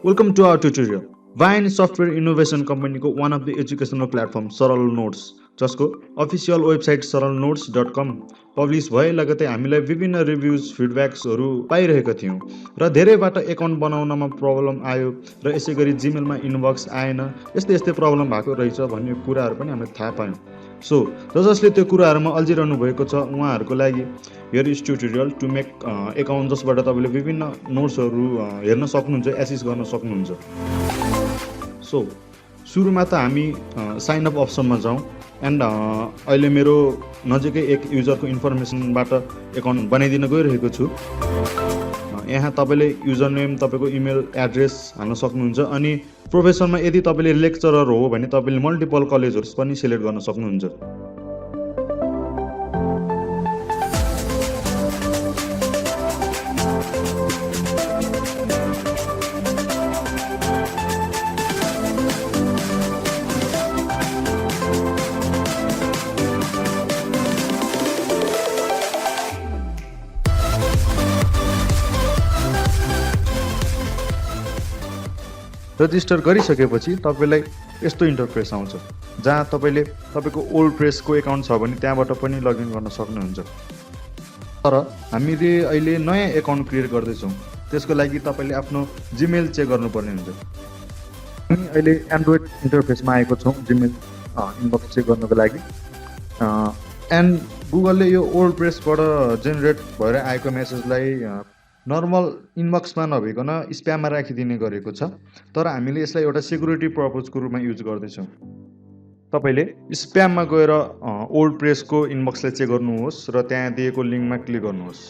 Welcome to our tutorial. Vine Software Innovation Company को one of the educational platform Saral Notes जसको official website saralnotes.com publish भए लगतै हामीलाई विभिन्न reviews फिडब्याक्सहरू पाइरहेका थियौं र धेरैबाट एकाउन्ट बनाउनमा प्रब्लम आयो र यसैगरी जीमेलमा इनबक्स आएन यस्तै प्रब्लम भएको रहेछ भन्ने कुराहरू पनि हामीले थाहा पायौं। सो जसले त्यो कुराहरुमा अल्झिरहनु भएको छ उहाँहरुको लागि here is tutorial to make account जसबाट तपाईले विभिन्न नोट्सहरू हेर्न सक्नुहुन्छ, एक्सेस गर्न सक्नुहुन्छ। सो सुरुमा त हामी साइन अप अप्सनमा जाउँ एन्ड अहिले मेरो नजिकै एक युजरको इन्फर्मेसनबाट एकाउन्ट बनाइदिन गइरहेको छु। यहाँ तपाईले युजर नेम, तपाईको इमेल एड्रेस हाल्न सक्नुहुन्छ अनि प्रोफेसनमा यदि तपाईले लेक्चरर हो भने तपाईले मल्टिपल कलेजहरु पनि सिलेक्ट गर्न सक्नुहुन्छ। रजिस्टर गरिसकेपछि तपाईलाई यस्तो इन्टरफेस आउँछ जहाँ तपाईले तपाईको ओल्ड प्रेसको एकाउन्ट छ भने त्यहाँबाट पनि लगइन गर्न सक्नुहुन्छ। तर हामीले अहिले नयाँ एकाउन्ट क्रिएट गर्दै छौं, त्यसको लागि तपाईले आफ्नो जीमेल चेक गर्नुपर्ने हुन्छ। हामी अहिले एन्ड्रोइड इन्टरफेसमा आएको छौं जीमेल इनबक्स चेक गर्नको लागि एन्ड गुगलले यो ओल्ड प्रेसबाट जेनेरेट भएर आएको मेसेजलाई नर्मल इनबक्समा नभइकन स्प्याममा राखिदिने गरेको छ। तर हामीले यसलाई एउटा सिक्युरिटी पर्पजको रूपमा युज गर्दैछौँ। तपाईले स्प्याममा गएर ओल्ड प्रेसको इनबक्सलाई चेक गर्नुहोस् र त्यहाँ दिएको लिङ्कमा क्लिक गर्नुहोस्।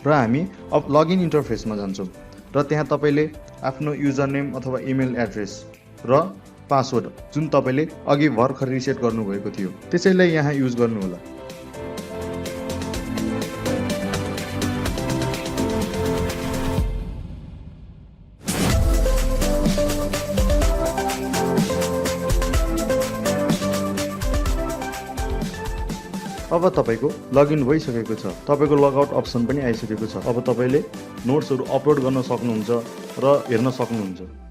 र हामी अब लगइन इन्टरफेसमा जान्छौँ र त्यहाँ तपाईले आफ्नो युजर नेम अथवा इमेल एड्रेस र पासवर्ड जुन तपाईले अघि भर्खर रिसेट गर्नुभएको थियो त्यसैलाई यहाँ युज गर्नु होला। अब तपाईको लगइन भइसकेको छ, तपाईको लगआउट अप्सन पनि आइसकेको छ। अब तपाईले नोट्सहरू अपलोड गर्न सक्नुहुन्छ र हेर्न सक्नुहुन्छ।